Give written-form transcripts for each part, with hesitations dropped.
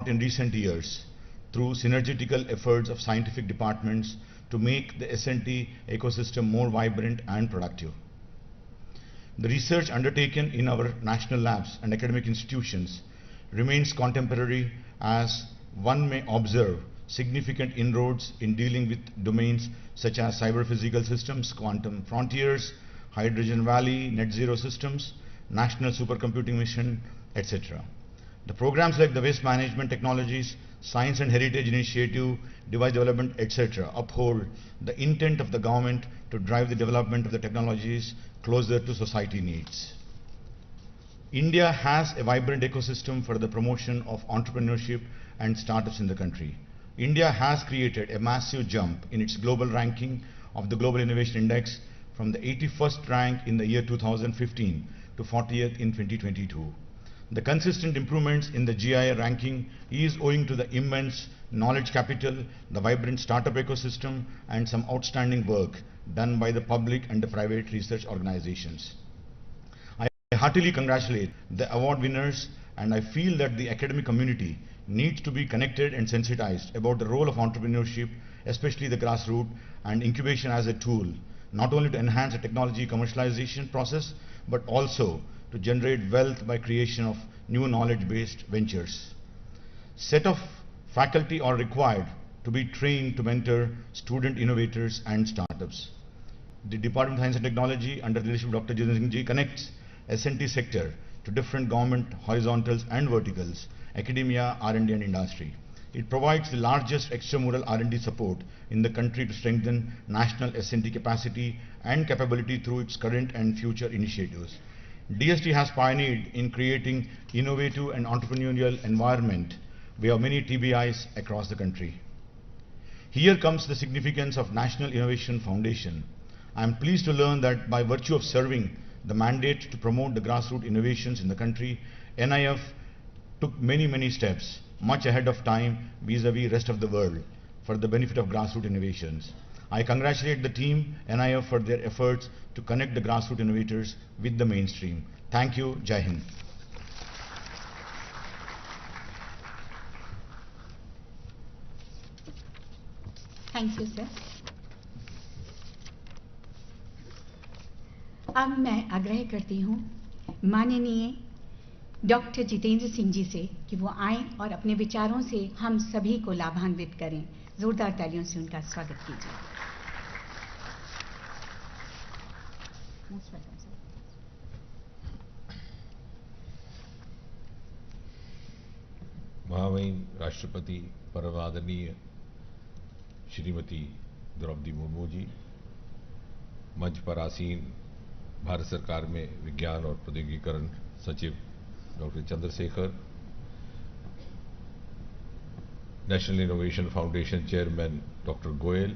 unlocked in recent years through synergetical efforts of scientific departments to make the S&T ecosystem more vibrant and productive. The research undertaken in our national labs and academic institutions remains contemporary, as one may observe significant inroads in dealing with domains such as cyber-physical systems, quantum frontiers, hydrogen valley, net zero systems, national supercomputing mission, etc. The programs like the Waste Management Technologies, Science and Heritage Initiative, Device Development, etc. uphold the intent of the government to drive the development of the technologies closer to society needs. India has a vibrant ecosystem for the promotion of entrepreneurship and startups in the country. India has created a massive jump in its global ranking of the Global Innovation Index from the 81st rank in the year 2015 to 40th in 2022. The consistent improvements in the GIA ranking is owing to the immense knowledge capital, the vibrant startup ecosystem, and some outstanding work done by the public and the private research organizations. I heartily congratulate the award winners, and I feel that the academic community needs to be connected and sensitized about the role of entrepreneurship, especially the grassroots, and incubation as a tool, not only to enhance the technology commercialization process, but also to generate wealth by creation of new knowledge-based ventures. Set of faculty are required to be trained to mentor student innovators and startups. The Department of Science and Technology, under the leadership of Dr. Jitendra Singh Ji, connects S&T sector to different government horizontals and verticals, academia, R&D and industry. It provides the largest extramural R&D support in the country to strengthen national S&T capacity and capability through its current and future initiatives. DST has pioneered in creating innovative and entrepreneurial environment. We have many TBIs across the country. Here comes the significance of National Innovation Foundation. I am pleased to learn that by virtue of serving the mandate to promote the grassroots innovations in the country, NIF took many steps, much ahead of time vis-a-vis rest of the world, for the benefit of grassroots innovations. I congratulate the team NIF for their efforts to connect the grassroots innovators with the mainstream. Thank you. Jai Hind. Thank you, sir. अब मैं आग्रह करती हूँ माननीय doctor Jitendra Singh ji से कि वो आएं और अपने विचारों से हम सभी को लाभान्वित करें। जोरदार तालियों से उनका स्वागत कीजिए। महामहिम राष्ट्रपति परम आदरणीय श्रीमती द्रौपदी मुर्मू जी, मंच पर आसीन भारत सरकार में विज्ञान और प्रौद्योगिकीकरण सचिव doctor Chandrashekhar, National Innovation Foundation chairman doctor Goyal,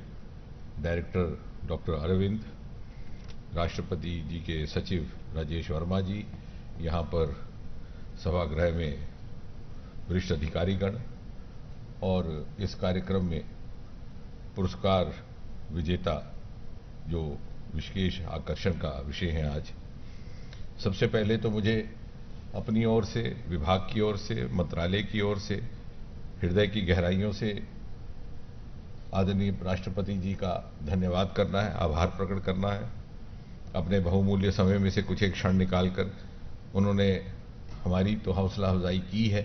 director doctor Arvind, राष्ट्रपति जी के सचिव राजेश वर्मा जी, यहाँ पर सभागृह में वरिष्ठ अधिकारीगण और इस कार्यक्रम में पुरस्कार विजेता जो विशेष आकर्षण का विषय है आज। सबसे पहले तो मुझे अपनी ओर से, विभाग की ओर से, मंत्रालय की ओर से हृदय की गहराइयों से आदरणीय राष्ट्रपति जी का धन्यवाद करना है, आभार प्रकट करना है। अपने बहुमूल्य समय में से कुछ एक क्षण निकालकर उन्होंने हमारी तो हौसला अफजाई की है,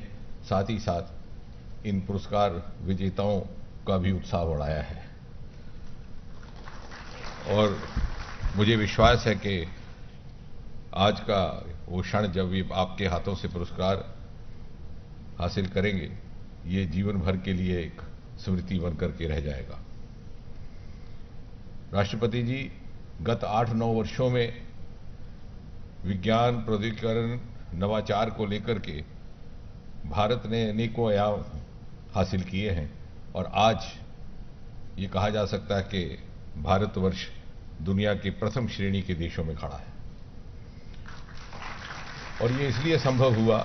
साथ ही साथ इन पुरस्कार विजेताओं का भी उत्साह बढ़ाया है। और मुझे विश्वास है कि आज का वो क्षण जब ये आपके हाथों से पुरस्कार हासिल करेंगे, ये जीवन भर के लिए एक स्मृति बनकर के रह जाएगा। राष्ट्रपति जी, गत 8-9 वर्षों में विज्ञान, प्रौद्योगिकीकरण, नवाचार को लेकर के भारत ने अनेकों आयाम हासिल किए हैं और आज ये कहा जा सकता है कि भारतवर्ष दुनिया के प्रथम श्रेणी के देशों में खड़ा है। और ये इसलिए संभव हुआ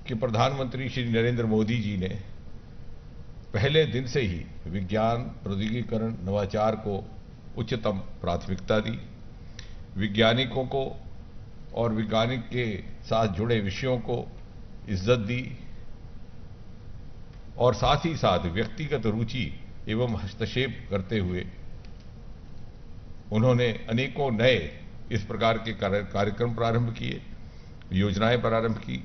कि प्रधानमंत्री श्री नरेंद्र मोदी जी ने पहले दिन से ही विज्ञान, प्रौद्योगिकीकरण, नवाचार को उच्चतम प्राथमिकता दी, वैज्ञानिकों को और वैज्ञानिक के साथ जुड़े विषयों को इज्जत दी और साथ ही साथ व्यक्तिगत रुचि एवं हस्तक्षेप करते हुए उन्होंने अनेकों नए इस प्रकार के कार्यक्रम प्रारंभ किए, योजनाएं प्रारंभ की,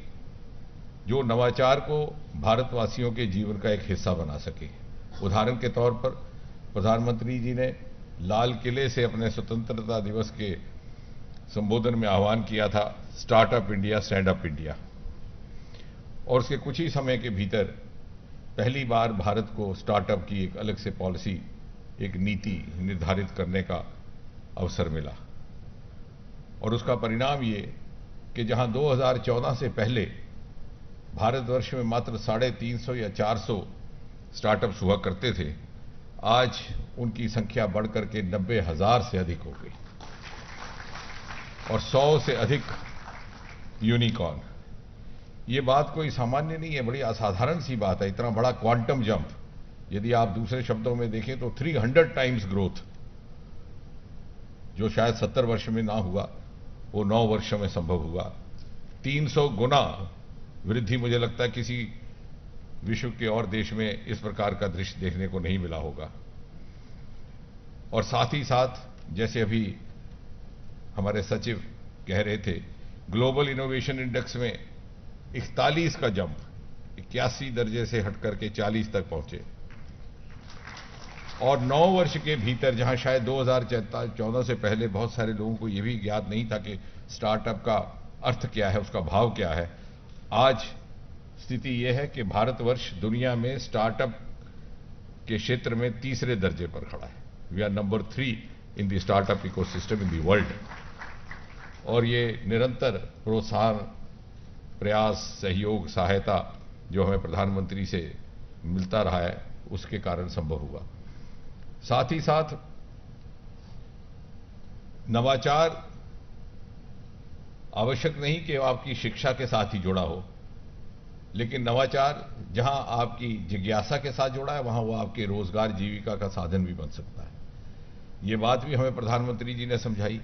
जो नवाचार को भारतवासियों के जीवन का एक हिस्सा बना सके। उदाहरण के तौर पर प्रधानमंत्री जी ने लाल किले से अपने स्वतंत्रता दिवस के संबोधन में आह्वान किया था, startup India, stand up India, और उसके कुछ ही समय के भीतर पहली बार भारत को स्टार्टअप की एक अलग से पॉलिसी, एक नीति निर्धारित करने का अवसर मिला। और उसका परिणाम ये कि जहां 2014 से पहले भारतवर्ष में मात्र 350 या 400 स्टार्टअप्स हुआ करते थे, आज उनकी संख्या बढ़कर के 90,000 से अधिक हो गई और 100 से अधिक यूनिकॉर्न। ये बात कोई सामान्य नहीं है, बड़ी असाधारण सी बात है। इतना बड़ा क्वांटम जंप, यदि आप दूसरे शब्दों में देखें तो 300 टाइम्स ग्रोथ, जो शायद 70 वर्ष में ना हुआ, वो 9 वर्षों में संभव हुआ। 300 गुना वृद्धि मुझे लगता है किसी विश्व के और देश में इस प्रकार का दृश्य देखने को नहीं मिला होगा। और साथ ही साथ, जैसे अभी हमारे सचिव कह रहे थे, ग्लोबल इनोवेशन इंडेक्स में 41 का जंप, 81 दर्जे से हटकर के 40 तक पहुंचे। और 9 वर्ष के भीतर, जहां शायद 2014 से पहले बहुत सारे लोगों को यह भी ज्ञात नहीं था कि स्टार्टअप का अर्थ क्या है, उसका भाव क्या है, आज स्थिति यह है कि भारतवर्ष दुनिया में स्टार्टअप के क्षेत्र में तीसरे दर्जे पर खड़ा है। We are number 3 in the startup ecosystem in the world. और ये निरंतर प्रोत्साहन, प्रयास, सहयोग, सहायता जो हमें प्रधानमंत्री से मिलता रहा है, उसके कारण संभव हुआ। साथ ही साथ नवाचार आवश्यक नहीं कि आपकी शिक्षा के साथ ही जुड़ा हो, लेकिन नवाचार जहां आपकी जिज्ञासा के साथ जुड़ा है, वहां वो आपके रोजगार, जीविका का साधन भी बन सकता है। ये बात भी हमें प्रधानमंत्री जी ने समझाई।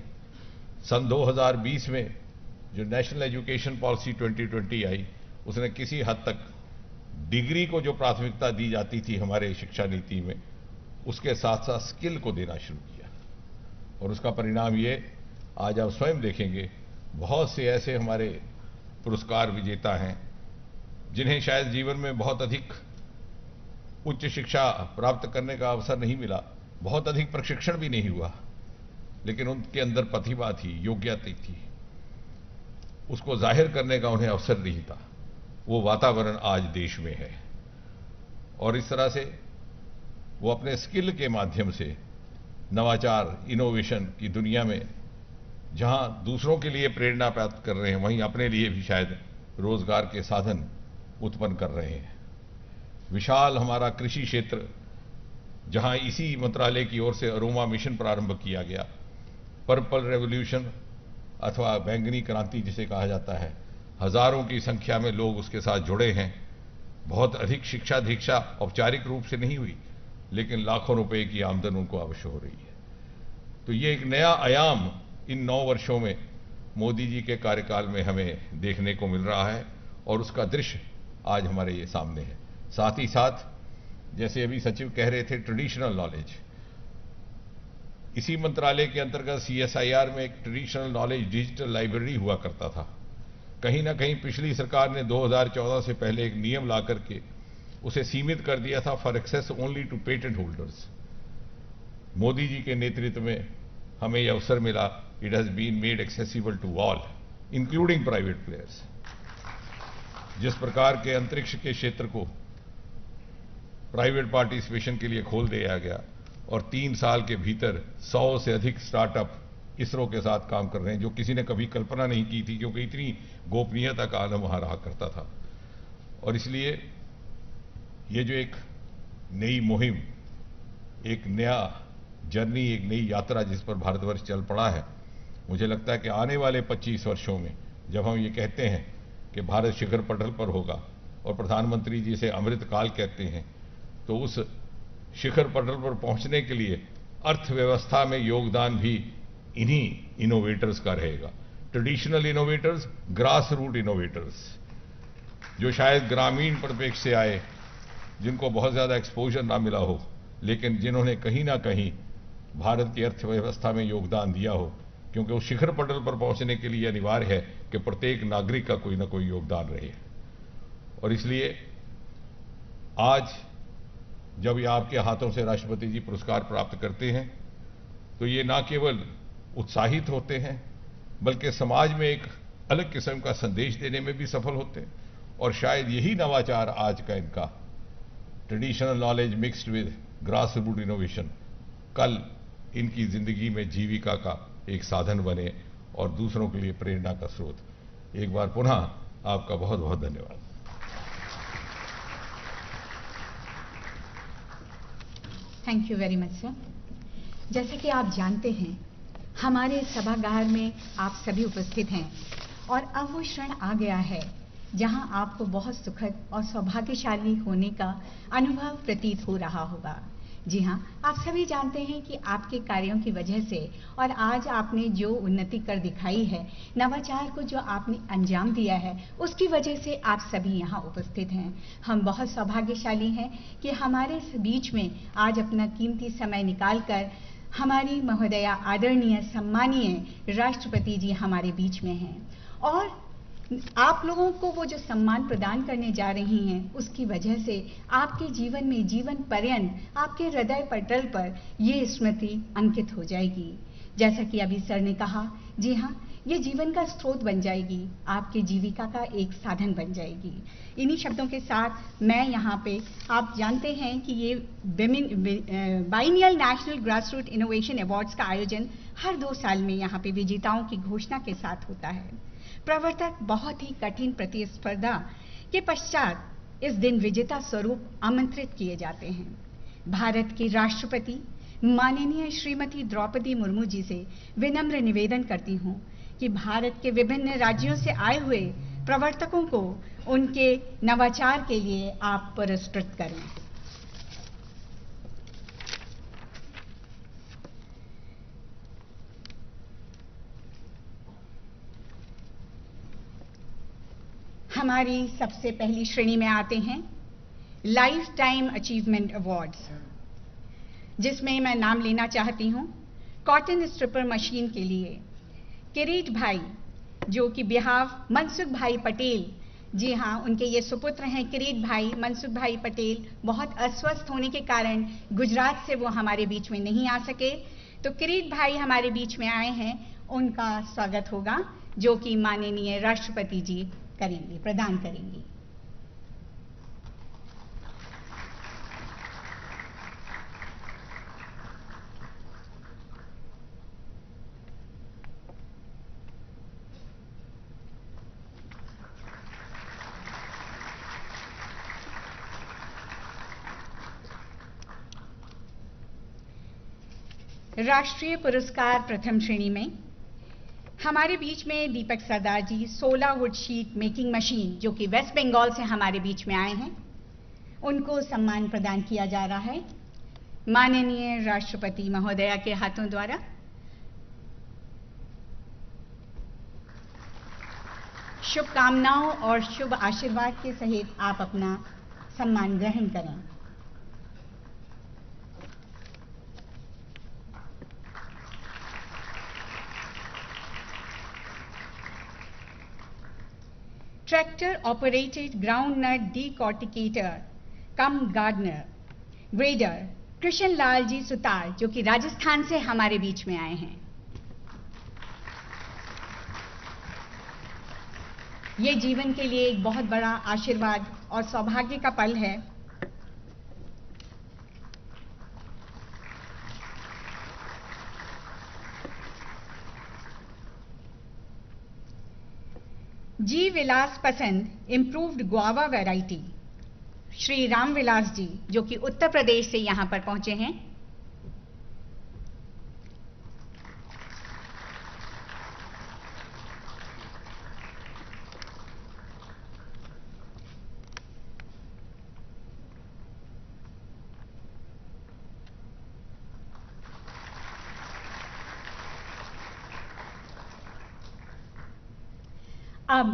सन 2020 में जो नेशनल एजुकेशन पॉलिसी 2020 आई, उसने किसी हद तक डिग्री को जो प्राथमिकता दी जाती थी हमारे शिक्षा नीति में, उसके साथ साथ स्किल को देना शुरू किया। और उसका परिणाम ये, आज आप स्वयं देखेंगे, बहुत से ऐसे हमारे पुरस्कार विजेता हैं जिन्हें शायद जीवन में बहुत अधिक उच्च शिक्षा प्राप्त करने का अवसर नहीं मिला, बहुत अधिक प्रशिक्षण भी नहीं हुआ, लेकिन उनके अंदर प्रतिभा थी, योग्यता थी, उसको जाहिर करने का उन्हें अवसर नहीं था। वो वातावरण आज देश में है और इस तरह से वो अपने स्किल के माध्यम से नवाचार, इनोवेशन की दुनिया में जहां दूसरों के लिए प्रेरणा प्राप्त कर रहे हैं, वहीं अपने लिए भी शायद रोजगार के साधन उत्पन्न कर रहे हैं। विशाल हमारा कृषि क्षेत्र, जहां इसी मंत्रालय की ओर से अरोमा मिशन प्रारंभ किया गया, पर्पल रेवोल्यूशन अथवा बैंगनी क्रांति जिसे कहा जाता है, हजारों की संख्या में लोग उसके साथ जुड़े हैं। बहुत अधिक शिक्षा दीक्षा औपचारिक रूप से नहीं हुई, लेकिन लाखों रुपए की आमदन उनको अवश्य हो रही है। तो ये एक नया आयाम इन 9 वर्षों में मोदी जी के कार्यकाल में हमें देखने को मिल रहा है और उसका दृश्य आज हमारे ये सामने है। साथ ही साथ, जैसे अभी सचिव कह रहे थे, ट्रेडिशनल नॉलेज, इसी मंत्रालय के अंतर्गत CSIR में एक ट्रेडिशनल नॉलेज डिजिटल लाइब्रेरी हुआ करता था। कहीं ना कहीं पिछली सरकार ने 2014 से पहले एक नियम ला करके उसे सीमित कर दिया था, for access only to patent holders. Modi ji के नेतृत्व में हमें यह अवसर मिला, it has been made accessible to all including private players. जिस प्रकार के अंतरिक्ष के क्षेत्र को प्राइवेट पार्टिसिपेशन के लिए खोल दिया गया और 3 साल के भीतर 100 से अधिक स्टार्टअप इसरो के साथ काम कर रहे हैं, जो किसी ने कभी कल्पना नहीं की थी, क्योंकि इतनी गोपनीयता का आलम वहां रहा करता था। और इसलिए ये जो एक नई मुहिम, एक नया जर्नी, एक नई यात्रा जिस पर भारतवर्ष चल पड़ा है, मुझे लगता है कि आने वाले 25 वर्षों में जब हम ये कहते हैं कि भारत शिखर पटल पर होगा और प्रधानमंत्री जी से अमृत काल कहते हैं, तो उस शिखर पटल पर पहुंचने के लिए अर्थव्यवस्था में योगदान भी इन्हीं इनोवेटर्स का रहेगा। Traditional innovators, grass root innovators, जो शायद ग्रामीण परिप्रेक्ष्य से आए, जिनको बहुत ज़्यादा एक्सपोजर ना मिला हो, लेकिन जिन्होंने कहीं ना कहीं भारत की अर्थव्यवस्था में योगदान दिया हो, क्योंकि उस शिखर पटल पर पहुंचने के लिए अनिवार्य है कि प्रत्येक नागरिक का कोई ना कोई योगदान रहे। और इसलिए आज जब ये आपके हाथों से राष्ट्रपति जी पुरस्कार प्राप्त करते हैं तो ये ना केवल उत्साहित होते हैं बल्कि समाज में एक अलग किस्म का संदेश देने में भी सफल होते हैं। और शायद यही नवाचार आज का इनका traditional knowledge mixed with grass root innovation कल इनकी जिंदगी में जीविका का एक साधन बने और दूसरों के लिए प्रेरणा का स्रोत। एक बार पुनः आपका बहुत बहुत धन्यवाद। Thank you very much sir. जैसा कि आप जानते हैं, हमारे सभागार में आप सभी उपस्थित हैं और अब वो क्षण आ गया है जहां आपको बहुत सुखद और सौभाग्यशाली होने का अनुभव प्रतीत हो रहा होगा। जी हाँ, आप सभी जानते हैं कि आपके कार्यों की वजह से और आज आपने जो उन्नति कर दिखाई है, नवाचार को जो आपने अंजाम दिया है, उसकी वजह से आप सभी यहाँ उपस्थित हैं। हम बहुत सौभाग्यशाली हैं कि हमारे बीच में आज अपना कीमती समय निकालकर हमारी महोदया आदरणीय सम्मानीय राष्ट्रपति जी हमारे बीच में हैं और आप लोगों को वो जो सम्मान प्रदान करने जा रही हैं, उसकी वजह से आपके जीवन में जीवन पर्यंत आपके हृदय पटल पर ये स्मृति अंकित हो जाएगी। जैसा कि अभी सर ने कहा, जी हाँ, ये जीवन का स्रोत बन जाएगी, आपके जीविका का एक साधन बन जाएगी। इन्हीं शब्दों के साथ मैं यहाँ पे, आप जानते हैं कि ये biennial national grass root innovation awards का आयोजन हर 2 साल में यहाँ पे विजेताओं की घोषणा के साथ होता है। प्रवर्तक बहुत ही कठिन प्रतिस्पर्धा के पश्चात इस दिन विजेता स्वरूप आमंत्रित किए जाते हैं। भारत की राष्ट्रपति माननीय श्रीमती द्रौपदी मुर्मू जी से विनम्र निवेदन करती हूं कि भारत के विभिन्न राज्यों से आए हुए प्रवर्तकों को उनके नवाचार के लिए आप पुरस्कृत करें। हमारी सबसे पहली श्रेणी में आते हैं लाइफ टाइम अचीवमेंट अवार्ड्स, जिसमें मैं नाम लेना चाहती हूं कॉटन स्ट्रिपर मशीन के लिए किरीट भाई, जो कि बिहाफ मनसुख भाई पटेल, जी हाँ, उनके ये सुपुत्र हैं किरीट भाई मनसुख भाई पटेल, बहुत अस्वस्थ होने के कारण गुजरात से वो हमारे बीच में नहीं आ सके, तो किरीट भाई हमारे बीच में आए हैं, उनका स्वागत होगा जो कि माननीय राष्ट्रपति जी करेंगे, प्रदान करेंगी। राष्ट्रीय पुरस्कार प्रथम श्रेणी में हमारे बीच में दीपक सरदार जी 16 वुड शीट मेकिंग मशीन, जो कि वेस्ट बंगाल से हमारे बीच में आए हैं, उनको सम्मान प्रदान किया जा रहा है माननीय राष्ट्रपति महोदया के हाथों द्वारा। शुभकामनाओं और शुभ आशीर्वाद के सहित आप अपना सम्मान ग्रहण करें। ट्रैक्टर ऑपरेटेड ग्राउंडनट डिकॉर्टिकेटर कम गार्डनर ग्रेडर कृष्ण लाल जी सुतार, जो कि राजस्थान से हमारे बीच में आए हैं। ये जीवन के लिए एक बहुत बड़ा आशीर्वाद और सौभाग्य का पल है। जी विलास पसंद improved guava variety, Shri Ram Vilas ji, जो कि उत्तर प्रदेश से यहां पर पहुंचे हैं। अब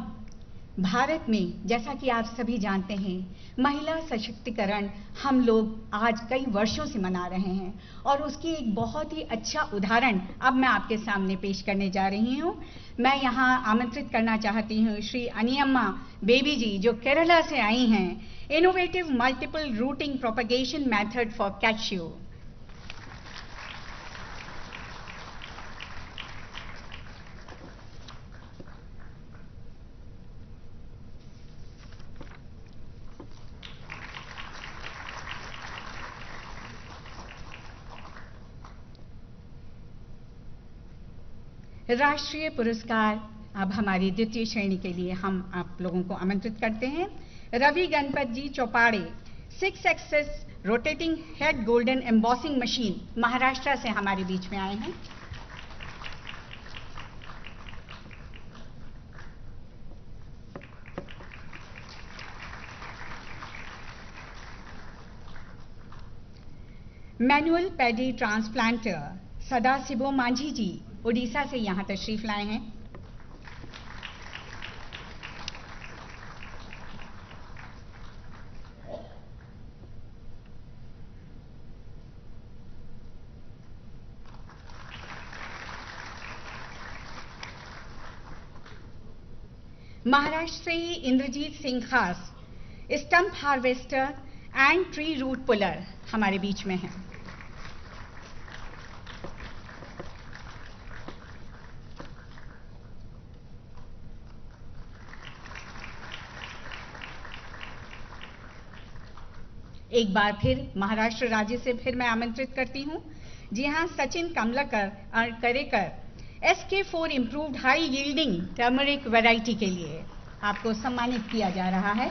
भारत में, जैसा कि आप सभी जानते हैं, महिला सशक्तिकरण हम लोग आज कई वर्षों से मना रहे हैं और उसकी एक बहुत ही अच्छा उदाहरण अब मैं आपके सामने पेश करने जा रही हूँ। मैं यहाँ आमंत्रित करना चाहती हूँ श्री अनियम्मा बेबी जी, जो केरला से आई हैं, innovative multiple routing propagation method for cashew. राष्ट्रीय पुरस्कार अब हमारी द्वितीय श्रेणी के लिए हम आप लोगों को आमंत्रित करते हैं। Ravi Ganpat ji Chaupade, 6 axis rotating head golden embossing machine, Maharashtra से हमारे बीच में आए हैं। Manual paddy transplanter Sadashivo Manjhi ji Orissa से यहां तशरीफ लाए हैं। महाराष्ट्र से ही Indrajit Singh Khas, stump harvester and tree root puller हमारे बीच में हैं। एक बार फिर महाराष्ट्र राज्य से फिर मैं आमंत्रित करती हूं। जी हां, Sachin Kamlakar Karekar, SK4 improved high yielding turmeric variety के लिए आपको सम्मानित किया जा रहा है।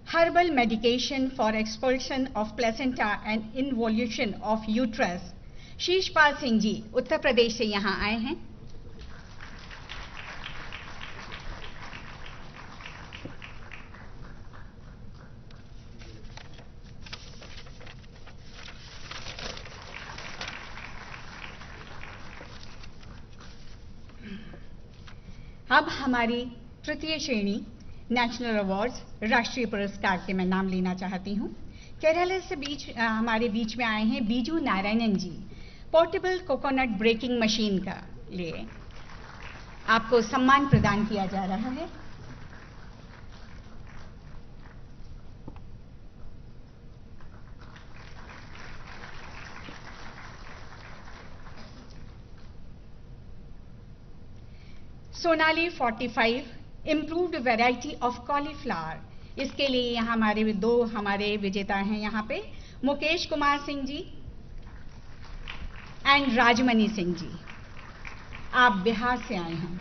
Herbal medication for expulsion of placenta and involution of uterus, Sheeshpal Singh ji Uttar Pradesh से यहां आए हैं। अब हमारी तृतीय श्रेणी नेशनल अवार्ड्स राष्ट्रीय पुरस्कार के मैं नाम लेना चाहती हूं। केरला से हमारे बीच में आए हैं बीजू नारायणन जी, पोर्टेबल कोकोनट ब्रेकिंग मशीन का लिए आपको सम्मान प्रदान किया जा रहा है। Sonali 45 improved variety of cauliflower, इसके लिए यहाँ हमारे विजेता हैं यहाँ पे मुकेश कुमार सिंह जी एंड राजमणि सिंह जी, आप बिहार से आए हैं।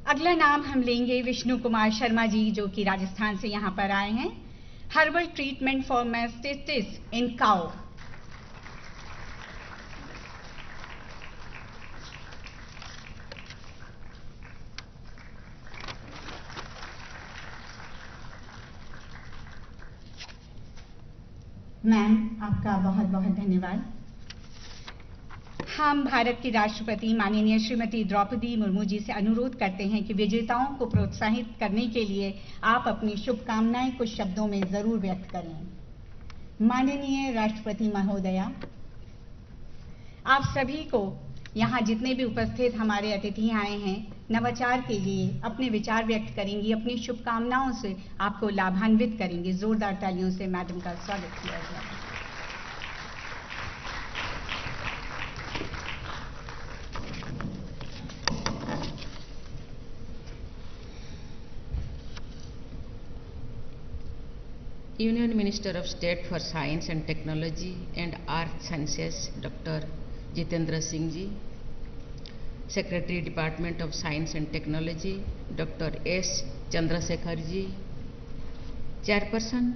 अगला नाम हम लेंगे विष्णु कुमार शर्मा जी, जो कि राजस्थान से यहां पर आए हैं। Herbal treatment for mastitis in cow. Ma'am, आपका बहुत बहुत धन्यवाद। हम भारत की राष्ट्रपति माननीय श्रीमती द्रौपदी मुर्मू जी से अनुरोध करते हैं कि विजेताओं को प्रोत्साहित करने के लिए आप अपनी शुभकामनाएं कुछ शब्दों में जरूर व्यक्त करें। माननीय राष्ट्रपति महोदया, आप सभी को यहाँ जितने भी उपस्थित हमारे अतिथि आए हैं, नवाचार के लिए अपने विचार व्यक्त करेंगी, अपनी शुभकामनाओं से आपको लाभान्वित करेंगे। जोरदार तालियों से मैडम का स्वागत किया जाए। Union Minister of State for Science and Technology and Earth Sciences, Dr. Jitendra Singh ji, Secretary Department of Science and Technology, Dr. S. Chandrasekhar ji, Chairperson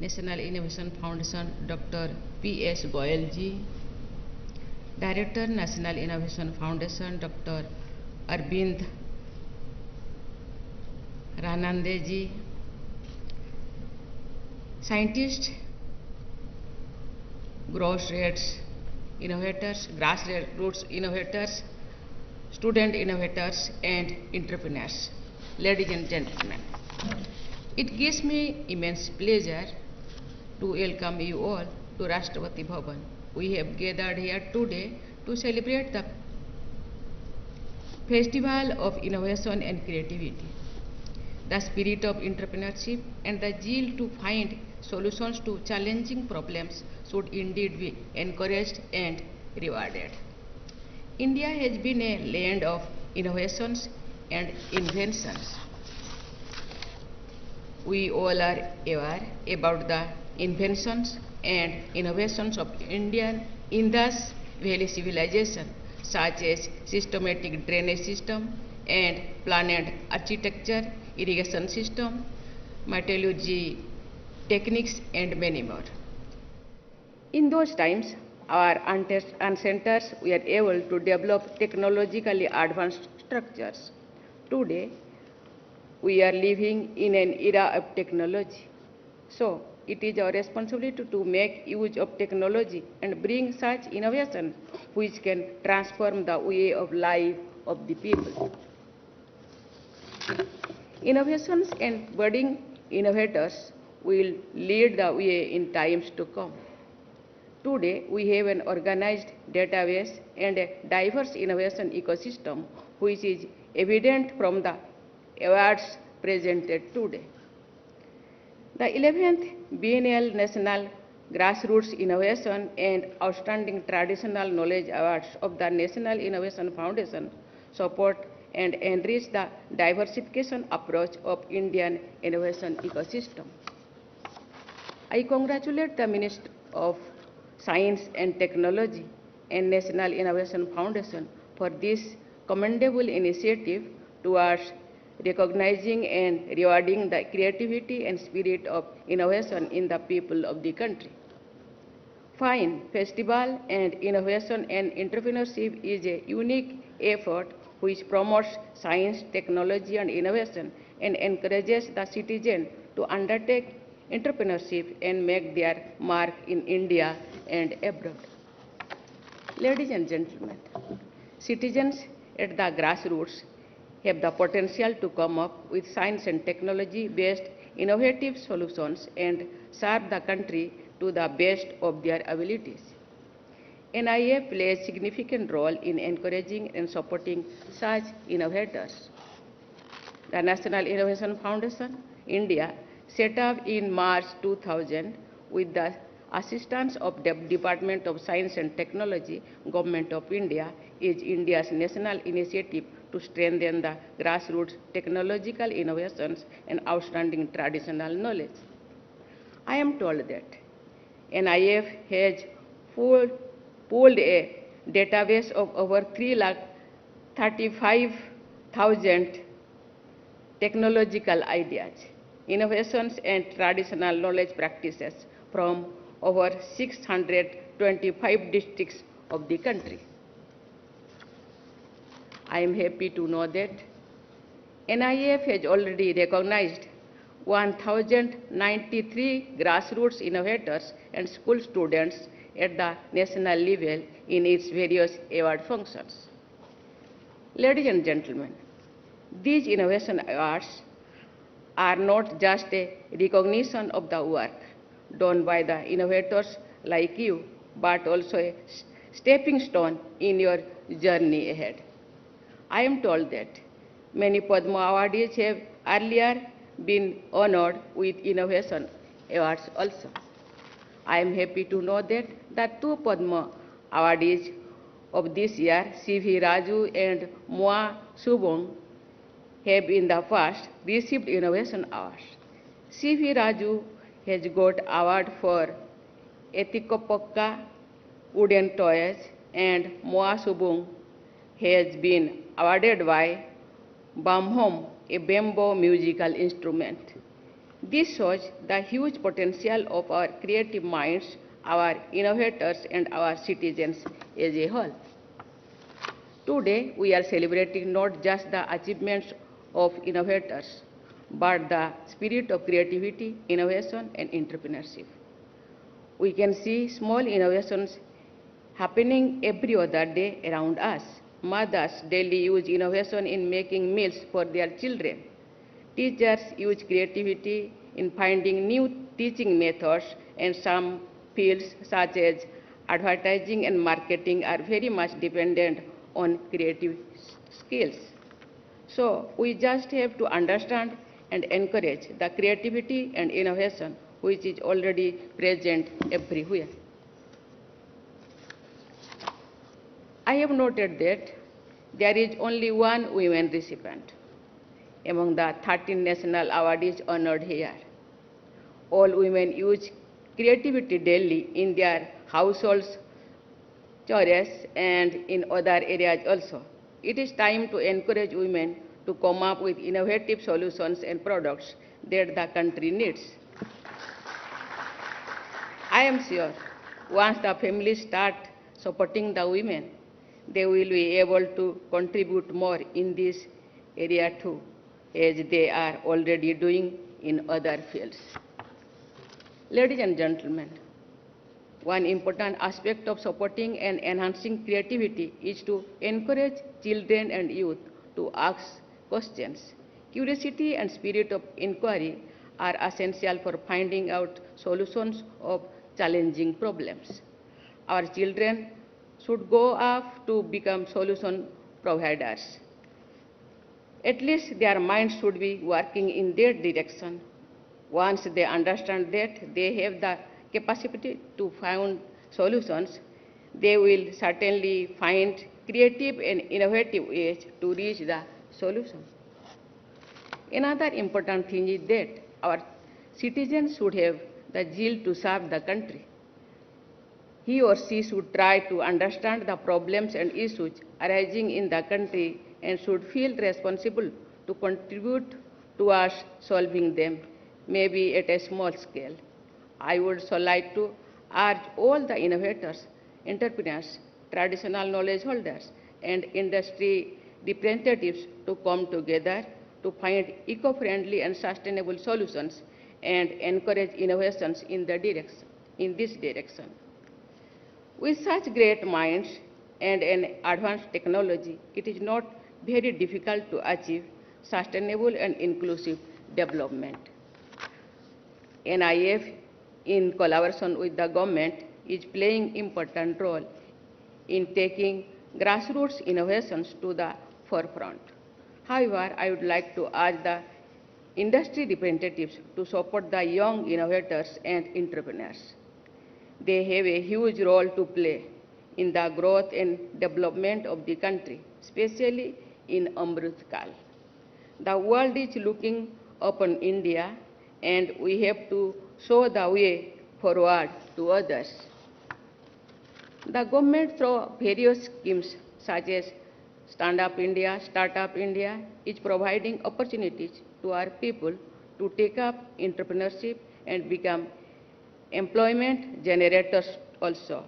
National Innovation Foundation, Dr. P.S. Goyal ji, Director, National Innovation Foundation, Dr. Arvind Ranande ji, Scientists, grassroots innovators, student innovators, and entrepreneurs. Ladies and gentlemen, it gives me immense pleasure to welcome you all to Rashtrapati Bhavan. We have gathered here today to celebrate the Festival of Innovation and Creativity. The spirit of entrepreneurship and the zeal to find solutions to challenging problems should indeed be encouraged and rewarded. India has been a land of innovations and inventions. We all are aware about the inventions and innovations of Indian Indus Valley civilization, such as systematic drainage system and planned architecture, irrigation system, metallurgy techniques, and many more. In those times, our ancestors were able to develop technologically advanced structures. Today, we are living in an era of technology. So, it is our responsibility to make use of technology and bring such innovation which can transform the way of life of the people. Innovations and budding innovators will lead the way in times to come. Today, we have an organized database and a diverse innovation ecosystem which is evident from the awards presented today. The 11th Biennial National Grassroots Innovation and Outstanding Traditional Knowledge Awards of the National Innovation Foundation support and enrich the diversification approach of Indian innovation ecosystem. I congratulate the Minister of Science and Technology and National Innovation Foundation for this commendable initiative towards recognizing and rewarding the creativity and spirit of innovation in the people of the country. Fine Festival and Innovation and Entrepreneurship is a unique effort which promotes science, technology, and innovation and encourages the citizen to undertake entrepreneurship and make their mark in India and abroad. Ladies and gentlemen, citizens at the grassroots have the potential to come up with science and technology-based innovative solutions and serve the country to the best of their abilities. NIA plays a significant role in encouraging and supporting such innovators. The National Innovation Foundation, India, set up in March 2000 with the assistance of the Department of Science and Technology, Government of India, is India's national initiative to strengthen the grassroots technological innovations and outstanding traditional knowledge. I am told that NIF has pooled a database of over 335,000 technological ideas, innovations, and traditional knowledge practices from over 625 districts of the country. I am happy to know that NIF has already recognized 1,093 grassroots innovators and school students at the national level in its various award functions. Ladies and gentlemen, these innovation awards are not just a recognition of the work done by the innovators like you, but also a stepping stone in your journey ahead. I am told that many Padma awardees have earlier been honored with innovation awards also. I am happy to know that the two Padma awardees of this year, C.V. Raju and Moa Subong, have in the past received innovation awards. C.V. Raju has got award for Etikopokka wooden toys, and Moa Subong has been awarded by Bamhom, a bamboo musical instrument. This shows the huge potential of our creative minds, our innovators, and our citizens as a whole. Today, we are celebrating not just the achievements of innovators, but the spirit of creativity, innovation, and entrepreneurship. We can see small innovations happening every other day around us. Mothers daily use innovation in making meals for their children. Teachers use creativity in finding new teaching methods, and some fields such as advertising and marketing are very much dependent on creative skills. So we just have to understand and encourage the creativity and innovation which is already present everywhere. I have noted that there is only one women recipient among the 13 national awardees honored here. All women use creativity daily in their households, chores, and in other areas also. It is time to encourage women to come up with innovative solutions and products that the country needs. I am sure once the families start supporting the women, they will be able to contribute more in this area too, as they are already doing in other fields. Ladies and gentlemen, one important aspect of supporting and enhancing creativity is to encourage children and youth to ask questions. Curiosity and spirit of inquiry are essential for finding out solutions of challenging problems. Our children should go off to become solution providers. At least their minds should be working in that direction. Once they understand that they have the capacity to find solutions, they will certainly find creative and innovative ways to reach the solution. Another important thing is that our citizens should have the zeal to serve the country. He or she should try to understand the problems and issues arising in the country and should feel responsible to contribute towards solving them, maybe at a small scale. I would so like to urge all the innovators, entrepreneurs, traditional knowledge holders, and industry representatives to come together to find eco-friendly and sustainable solutions and encourage innovations in this direction. With such great minds and an advanced technology, it is not very difficult to achieve sustainable and inclusive development. NIF, in collaboration with the government, is playing important role in taking grassroots innovations to the forefront. However, I would like to urge the industry representatives to support the young innovators and entrepreneurs. They have a huge role to play in the growth and development of the country, especially in Amrit Kal. The world is looking upon India, and we have to show the way forward to others. The government, through various schemes such as Stand Up India, Startup India, is providing opportunities to our people to take up entrepreneurship and become employment generators also.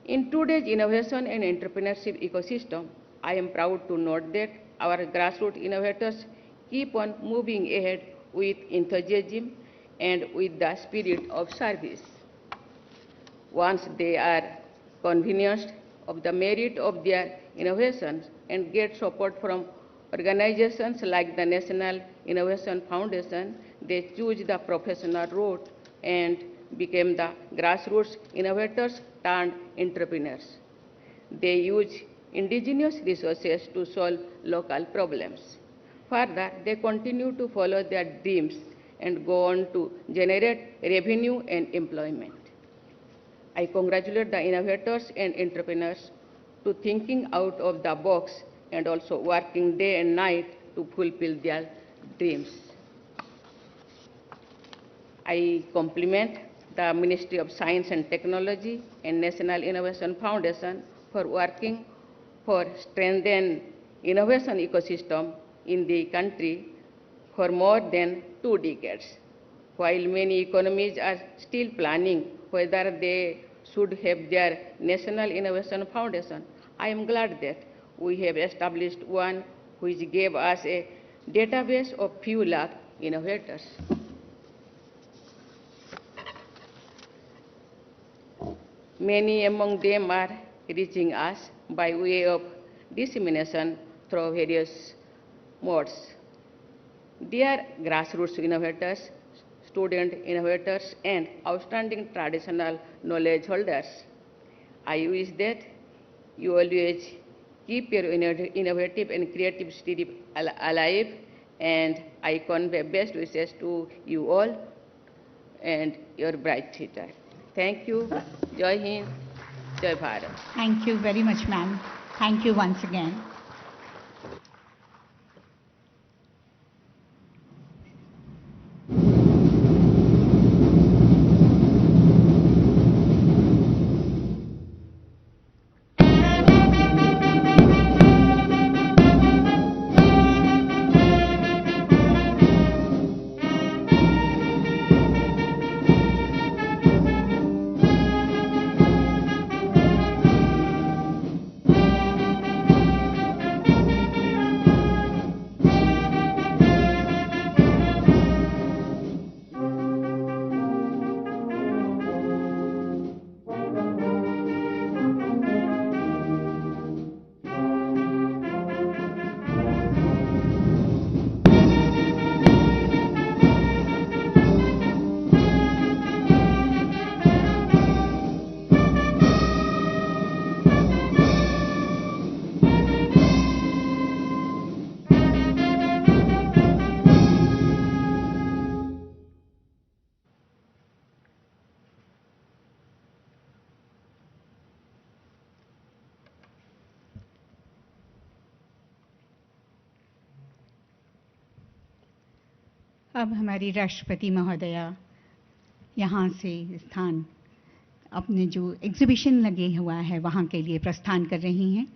In today's innovation and entrepreneurship ecosystem, I am proud to note that our grassroots innovators keep on moving ahead with enthusiasm and with the spirit of service. Once they are convinced of the merit of their innovations and get support from organizations like the National Innovation Foundation, they choose the professional route and become the grassroots innovators turned entrepreneurs. They use indigenous resources to solve local problems. Further, they continue to follow their dreams and go on to generate revenue and employment. I congratulate the innovators and entrepreneurs to thinking out of the box and also working day and night to fulfill their dreams. I compliment the Ministry of Science and Technology and National Innovation Foundation for working for strengthen innovation ecosystem in the country for more than 2 decades. While many economies are still planning whether they should have their National Innovation Foundation, I am glad that we have established one which gave us a database of few lakh innovators. Many among them are reaching us by way of dissemination through various modes. They are grassroots innovators, student innovators, and outstanding traditional knowledge holders. I wish that you always keep your innovative and creative spirit alive, and I convey best wishes to you all and your bright future. Thank you. Jai Hind, Jai Bharat. Thank you very much, ma'am. Thank you once again. अब हमारी राष्ट्रपति महोदया यहाँ से स्थान अपने जो exhibition लगे हुआ है वहाँ के लिए प्रस्थान कर रही हैं।